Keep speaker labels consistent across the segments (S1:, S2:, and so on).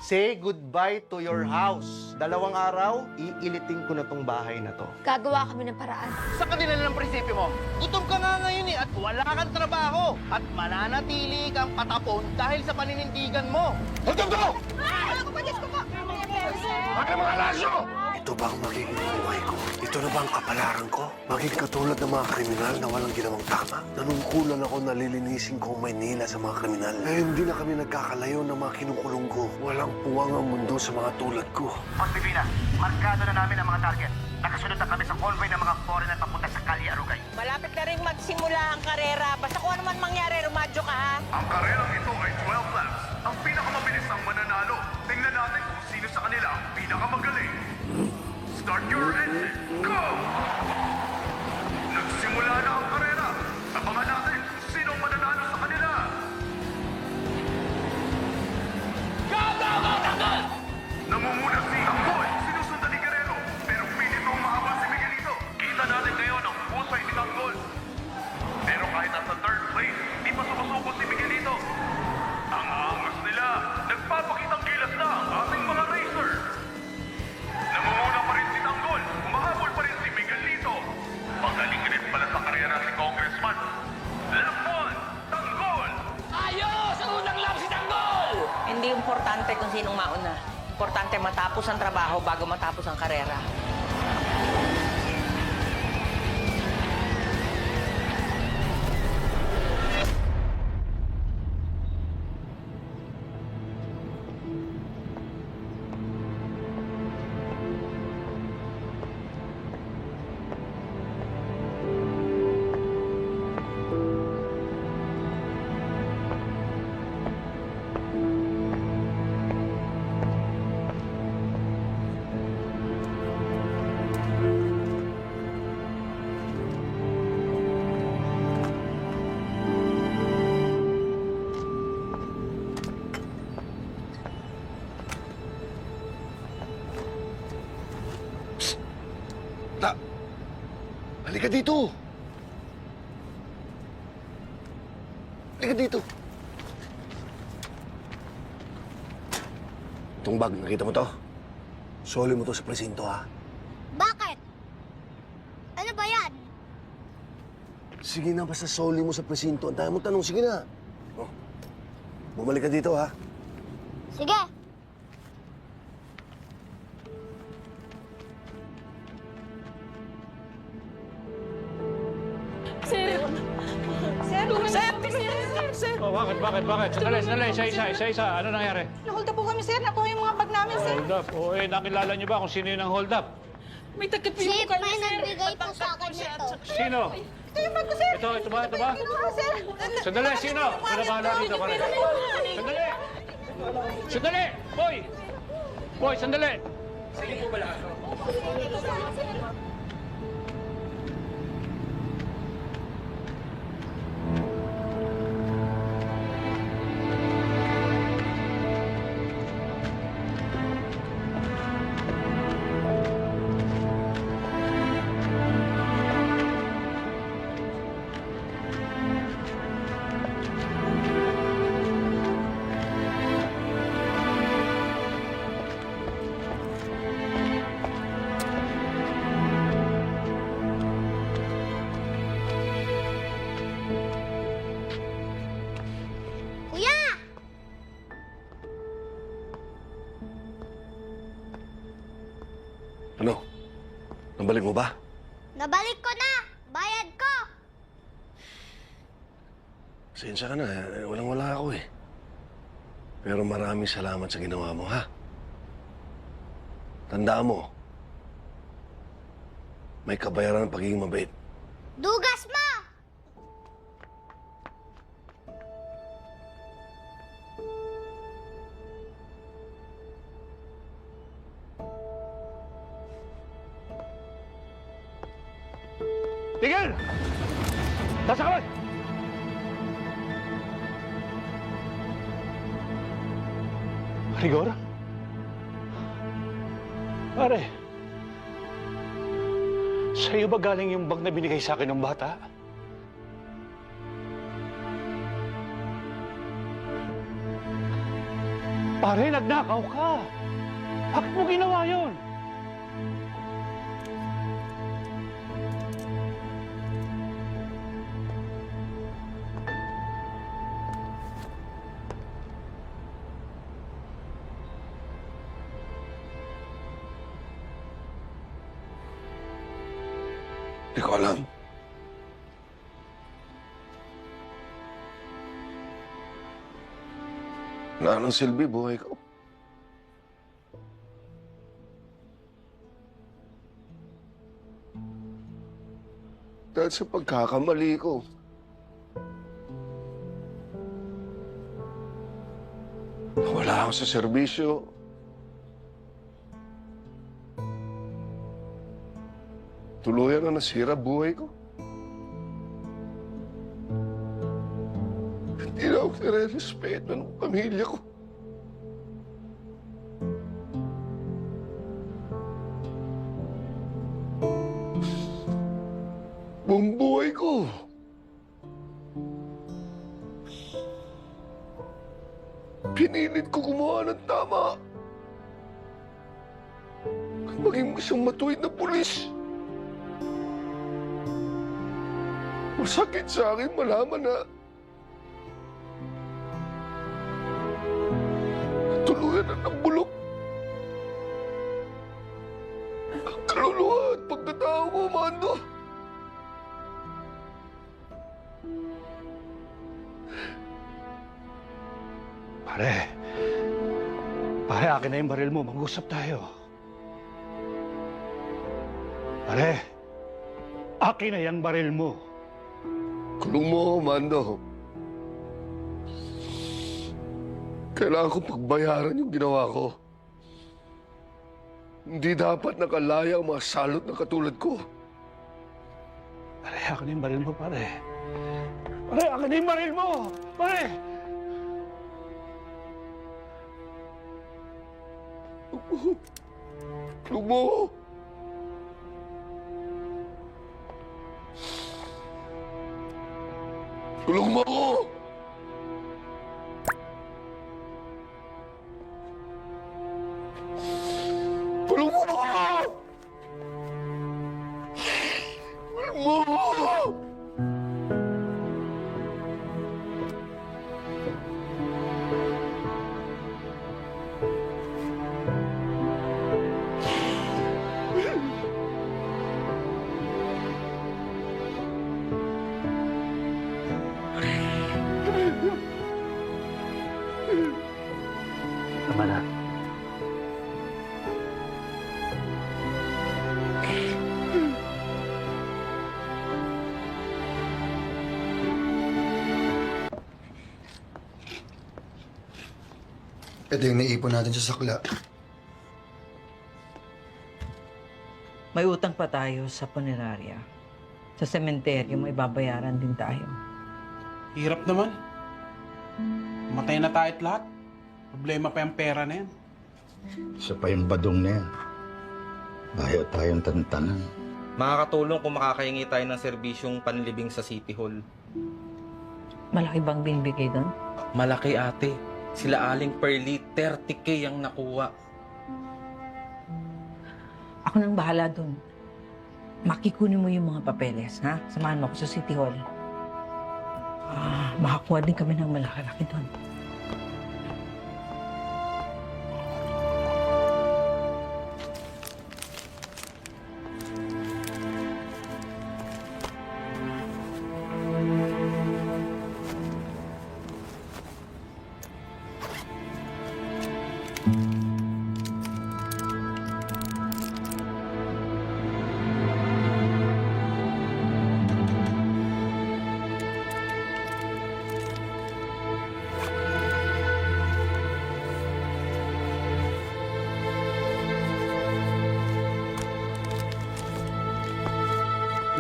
S1: Say goodbye to your house. 2 araw, iilitin ko na tong bahay na to.
S2: Gagawa kami ng paraan.
S3: Sa kanila na ng prinsipyo mo, gutom ka nga ngayon at wala kang trabaho at mananatili kang patapon dahil sa paninindigan mo.
S1: Gutom ko!
S2: Ako pa, Diyos ko po!
S1: Bakit mga laso?
S4: Ito ba ang magiging buhay ko? Ito na ba ang kapalaran ko? Maging katulad ng mga kriminal na walang ginawang tama? Nanungkulan ako na lilinisin ko ang Maynila sa mga kriminal. Eh, hindi na kami nagkakalayo ng mga kinukulong ko. Walang puwang ang mundo sa mga tulad ko.
S5: Boss Divina, markado na namin ang mga target. Nakasunod na kami sa convoy ng mga foreigner papunta sa Cali Arugay.
S6: Malapit na rin magsimula ang karera. Basta kung ano man mangyari, rumadyo ka ha.
S7: Ang karerang ito ay 12 laps. Ang pinakamabilis ang mananalo. Tingnan natin kung sino sa kanila ang pinakamagaling. Start your engine. Go! Nagsimula na ang karera. Abangan natin kung sino ang mananalo sa kanila. Namumuna si Tanggol. Sinusundan ni Guerrero. Pero pilit ang mahabol si Miguelito. Kita natin ngayon ang pusay ni Tanggol. Pero kahit nasa third place, di pa sumusubot si Miguelito. Ang angas nila. Nagpapakitang gilas na ang ating mga racer. Namumuna pa rin si Tanggol. Umahabol pa rin si Miguelito. Magaling rin pala sa karera si Congressman. Lap 1, Tanggol!
S3: Ayos! Ang unang lap si Tanggol!
S6: Hindi importante kung sinong mauna. Importante matapos ang trabaho bago matapos ang karera.
S4: Halika dito! Halika dito! Itong bag, nakita mo to? Soli mo to sa presinto, ha?
S2: Bakit? Ano ba yan?
S4: Sige na, basta soli mo sa presinto. Ang dami mo tanong, sige na. Oh. Bumalik ka dito, ha?
S2: Sige.
S6: Sir!
S8: Oh, bakit? Sandali, isa. Ano nangyari?
S6: Nahold up po kami, sir. Nakuha yung mga bag namin, sir.
S8: Hold up. Oh, nakilala niyo ba kung sino yung hold up?
S6: May takip po
S2: Si
S6: yung kanya,
S2: may
S6: sir.
S2: nagbigay po sa akin nito.
S8: Sino?
S6: Ito yung bag ko, sir.
S8: Ito ba?
S6: Kinuha, sir.
S8: Sandali, sino? Sino bahala dito, pare? Sandali! Boy, sandali!
S2: Kuya!
S4: Ano? Nabalik mo ba?
S2: Nabalik ko na! Bayad ko!
S4: Pasensya ka na, walang-wala ako eh. Pero maraming salamat sa ginawa mo, ha? Tandaan mo, may kabayaran ng pagiging mabait.
S2: Dugas mo!
S8: Tigil! Tasa kamay! Rigor? Pare, sa'yo ba galing yung bag na binigay sa akin ng bata? Pare, nagnakaw ka. Bakit mo ginawa yun?
S4: Hindi ko alam. Wala nang silbi buhay ko. Dahil sa pagkakamali ko. Wala ako sa serbisyo. Tuluyan na nasira buhay ko. Hindi na ako nire-respeto ng pamilya ko. Buong buhay ko. Pinilit ko gumawa ng tama. Maging isang matuwid na pulis. Masakit sa akin malaman na tuluyan na ng bulok ang kaluluwa at pagkatao ko, Mando.
S8: Pare, akin na yung baril mo. Mag-usap tayo. Pare, akin na yung baril mo.
S4: Kulong mo ako, Mando. Kailangan ko pagbayaran yung ginawa ko. Hindi dapat nakalaya ang mga salot na katulad ko.
S8: Pare, akin na yung baril mo, pare. Pare, akin na yung baril mo! Pare!
S4: Kulong mo ako. Kulong mo ako! Kulong mo ako! Kulong mo ako!
S8: Tama na.
S9: Ito yung naipon natin sa sakla.
S6: May utang pa tayo sa punerarya. Sa sementeryo, may babayaran din tayo.
S10: Hirap naman. Matay na tayo't lahat. Problema pa yung pera na yan.
S11: Isa pa yung badong na yan. Ayaw tayong tantanan.
S3: Makakatulong kung makakahingi tayo ng serbisyong panlibing sa City Hall.
S6: Malaki bang binibigay doon?
S3: Malaki, ate. Sila Aling Pearly, 30K ang nakuha.
S6: Ako nang bahala doon. Makikunin mo yung mga papeles, ha? Samahan mo ako sa City Hall. Makakuha din kami ng malaki-laki doon.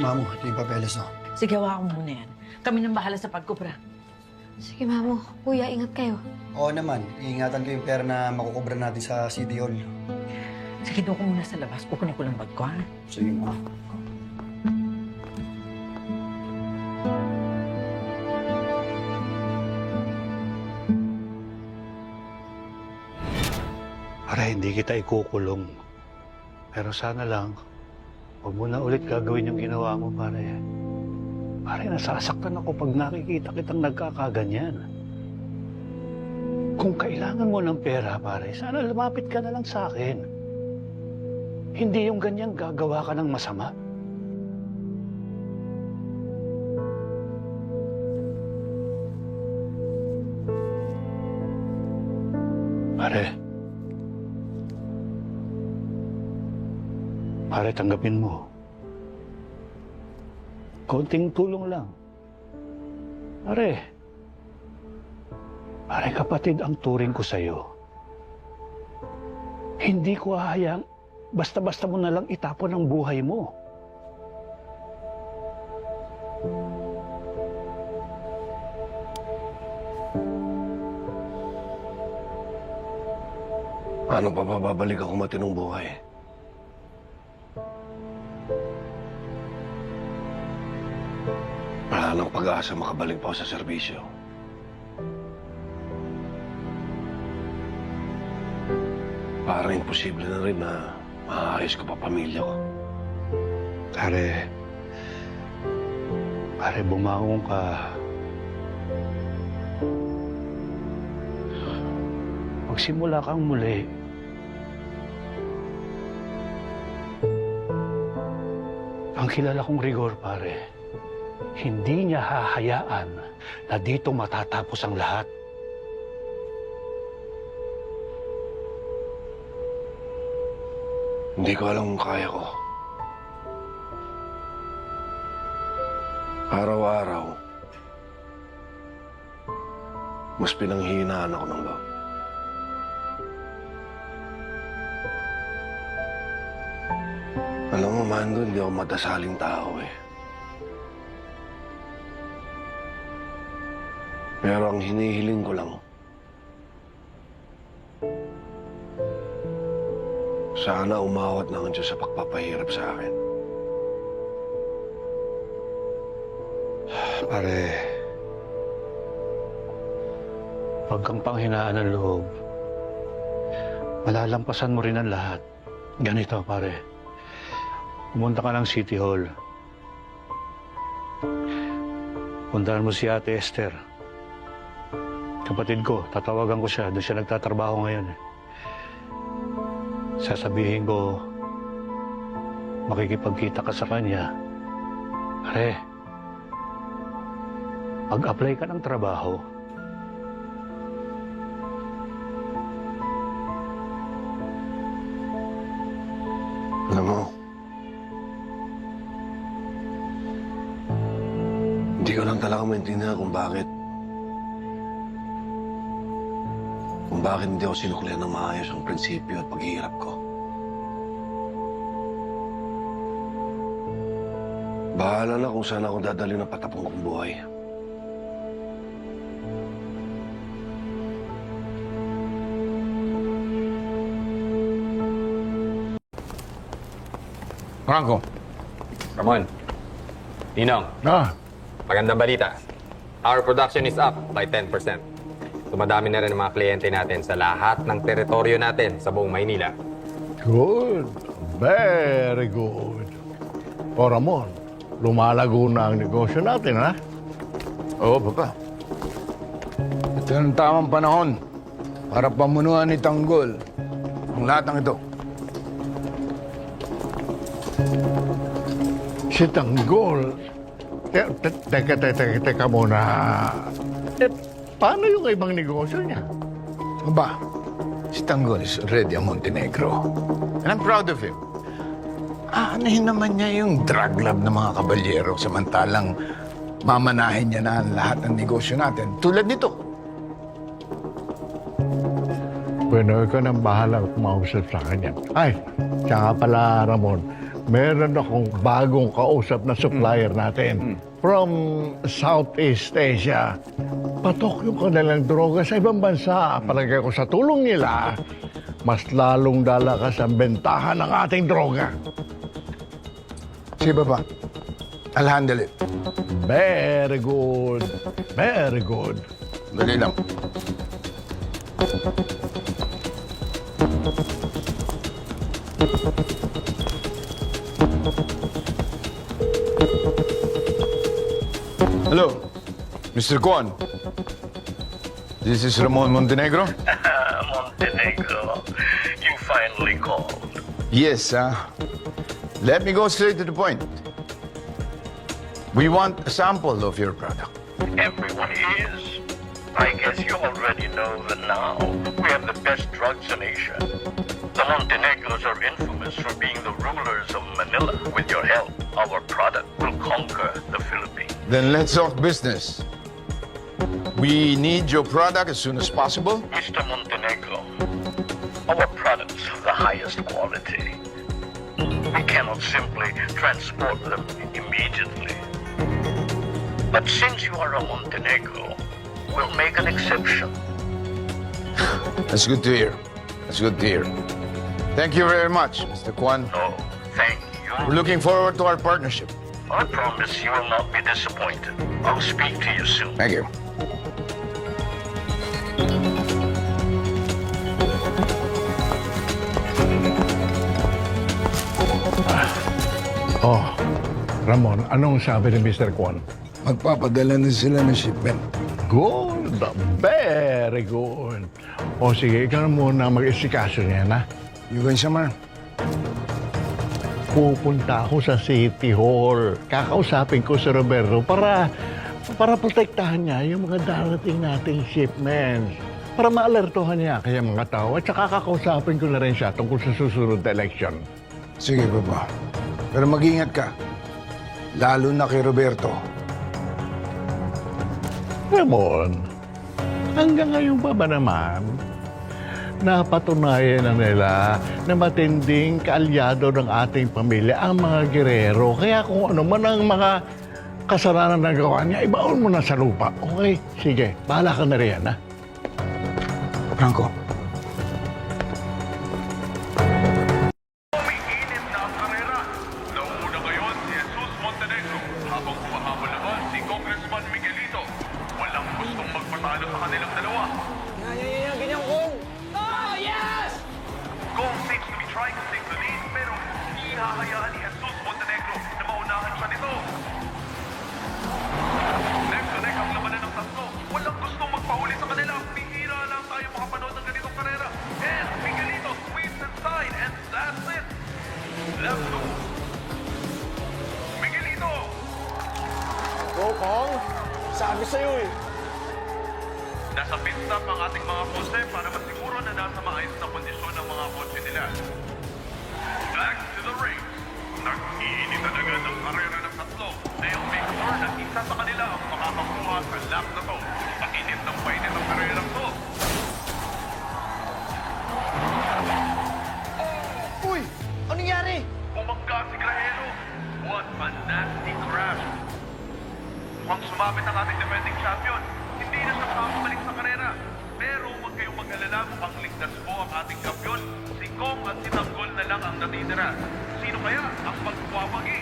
S9: Mamo, ito yung papeles, no?
S6: Sige, hawakan mo muna yan. Kami nang bahala sa pagkubra.
S2: Sige, Mamo. Kuya, ingat kayo.
S9: Oo naman, iingatan ko yung pera na makukubra natin sa City Hall.
S6: Sige, doon ko muna sa labas. Kukunin ko lang bag ko, ha?
S9: Sige, ma.
S8: Pare, hindi kita ikukulong. Pero sana lang, huwag mo na ulit gagawin yung ginawa mo, pare. Pare, nasasaktan ako pag nakikita kitang nagkakaganyan. Kung kailangan mo ng pera, pare, sana lumapit ka na lang sa akin. Hindi yung ganyan gagawa ka ng masama. Pare, tanggapin mo. Konting tulong lang. Pare, kapatid ang turing ko sa'yo. Hindi ko hahayang basta-basta mo na lang itapon ang buhay mo.
S4: Paano pa babalik ako matinong buhay? Wala nang pag-asa makabalik pa ako sa serbisyo. Parang imposible na rin na maayos ko pa pamilya ko.
S8: Pare, bumangon ka. Magsimula kang muli. Ang kilala kong Rigor, pare, hindi niya hahayaan na dito matatapos ang lahat.
S4: Hindi ko alam kung kaya ko. Araw-araw, mas pinanghihinaan ako ng loob. Alam mo, Mando, hindi ako madasaling tao eh. Pero ang hinihiling ko lang, sana umawat na ang Diyos sa pagpapahirap sa akin.
S8: Pare, pag kang panghinaan ng loob, malalampasan mo rin ang lahat. Ganito, pare. Pumunta ka ng City Hall. Puntahan mo si Ate Esther. Kapatid ko, tatawagan ko siya. Doon siya nagtatrabaho ngayon. Sasabihin ko, makikipagkita ka sa kanya. Pare, mag-apply ka ng trabaho.
S4: Alam mo, hindi ko lang talaga maintindihan kung bakit hindi ako sinuklihan ng maayos ang prinsipyo at paghihirap ko. Bahala na kung saan ako dadalhin ng patapong kong buhay.
S12: Franco. Ramon. Ninong. Magandang balita. Our production is up by 10%. Dumadami na rin ang mga kliyente natin sa lahat ng teritoryo natin sa buong Maynila.
S11: Good. Very good. O Ramon, lumalago na ang negosyo natin, ha?
S13: Oo, Papa. Ito ang tamang panahon para pamunuan ni Tanggol ang lahat ng ito.
S11: Si Tanggol. Teka muna. Paano yung ibang negosyo niya?
S13: Aba, si Tanggol is already a Montenegro. And I'm proud of him. Aanahin naman niya yung drug lab ng mga kabalyero samantalang mamanahin niya na ang lahat ng negosyo natin. Tulad nito.
S11: Bueno, ikaw nang bahala kumausap sa kanya. Ay, tsaka pala, Ramon, meron akong bagong kausap na supplier natin. From Southeast Asia. Patok yung kanilang droga sa ibang bansa. Palagay ko sa tulong nila, mas lalong dalakas ang bentahan ng ating droga.
S13: Si Papa, I'll handle it.
S11: Very good. Very good.
S13: Dali lang. Hello, Mr. Kwan. This is Ramon Montenegro.
S7: Montenegro, you finally called.
S13: Yes, let me go straight to the point. We want a sample of your product.
S7: Everyone is. I guess you already know that now we have the best drugs in Asia. The Montenegros are infamous for being the rulers of Manila. With your help, our product will conquer the Philippines.
S13: Then let's talk business. We need your product as soon as possible.
S7: Mr. Montenegro, our products have the highest quality. We cannot simply transport them immediately. But since you are a Montenegro, we'll make an exception.
S13: That's good to hear. That's good to hear. Thank you very much, Mr. Kwan.
S7: No, thank you.
S13: We're looking forward to our partnership.
S7: I promise you will not be disappointed. I'll speak to you soon.
S13: Thank you.
S11: Oh, Ramon, anong sabi ni Mr. Kwan?
S13: Magpapadala na sila ng shipment.
S11: Good. Very good. O sige, ikaw na muna mag-isikaso niyan, ha?
S13: You going somewhere?
S11: Pupunta ako sa City Hall. Kakausapin ko si Roberto para protektahan niya yung mga darating nating shipments. Para maalertohan niya kaya mga tao. At saka kakausapin ko na rin siya tungkol sa susunod na election.
S13: Sige, Papa. Pero mag-ingat ka. Lalo na kay Roberto.
S11: Ramon, hanggang ngayon pa ba naman, napatunayan na nila na matinding kaalyado ng ating pamilya ang mga gerero. Kaya kung ano man ang mga kasalanan na gawa niya, ibaon mo na sa lupa. Okay? Sige, bahala ka na riyan, ha?
S13: Franco.
S7: Umiinit na ang karera. Nauna ngayon si Jesus Montenegro habang humahabol naman si Congressman Miguelito. Walang gustong magpatalo sa kanilang dalawa.
S3: Ganyan, Kong! Oh, yes!
S7: Kong seems to be trying to take the lead pero hindi hahayaan ni Jesus Montenegro na maunahan siya nito. Neck to neck ang labanan ng tatlo. Walang gustong magpahuli sa kanila. Bihira lang tayo makapanood ng ganitong karera. And Miguelito sweeps inside and that's it. Left to Miguelito.
S3: Go, Kong! Sabi sa'yo eh.
S7: Nasa pit stop ang ating mga kotse para masiguro na nasa maayos na kondisyon ang mga kotse nila. Back to the race. Nag-iinit na agad ang karera ng tatlo. They'll make sure na isa sa kanila ang makakakuha sa lap na to. Painit ng painit ang karera to.
S3: Uy! Ano nangyari?
S7: Bumangga si Grajero. What a nasty crash. Mukhang sumabit ang ating defending champion. Hindi na siya makakabalik sa karera. Pero huwag kayong mag-alala, mukhang ligtas po ang ating kampiyon. Si Kong at si Tanggol na lang ang natitira. Sino kaya ang magwawagi?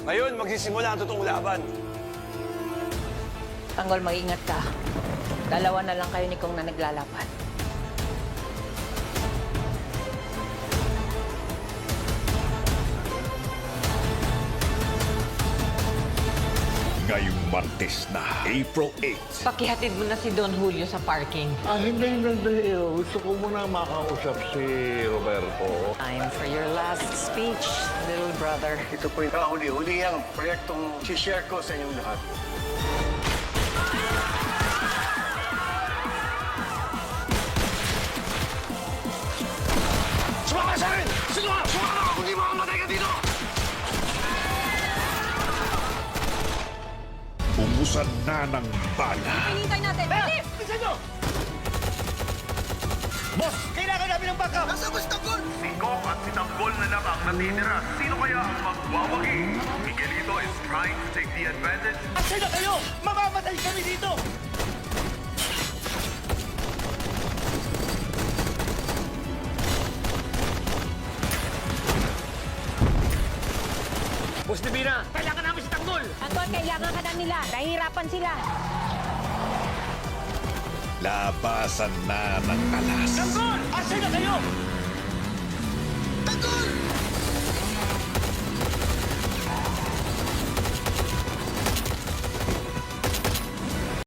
S3: Ngayon, magsisimula ang totoong laban.
S14: Tanggol, mag-ingat ka. Dalawa na lang kayo ni Kong na naglalaban.
S15: Ngayong Martes na, April 8.
S14: Pakihatid mo na si Don Julio sa parking.
S11: Hindi. Gusto ko muna makausap si Roberto.
S14: Time for your last speech, little brother.
S5: Ito po yung kahuli-hulihang proyektong share ko sa inyong lahat.
S7: Sumama sa akin! Sumama! Sumama! Kung di makamatay ka dito!
S15: Umusan na ng bala.
S14: Hinintay natin! Bilis!
S3: Bilisan nyo! Boss, kailangan namin ng backup! Nasa gusto ko!
S7: Si Kong at si Tanggol na lang ang natitira. Sino kaya ang magwawagi? Miguelito is trying to take the advantage.
S3: Asan na kayo? Mamamatay kami dito! Boss Divina, kailangan namin si Tanggol!
S14: Tanggol, kailangan ka na nila. Nahihirapan sila.
S15: Labasan na ng alas.
S3: Tanggol! Asan na kayo?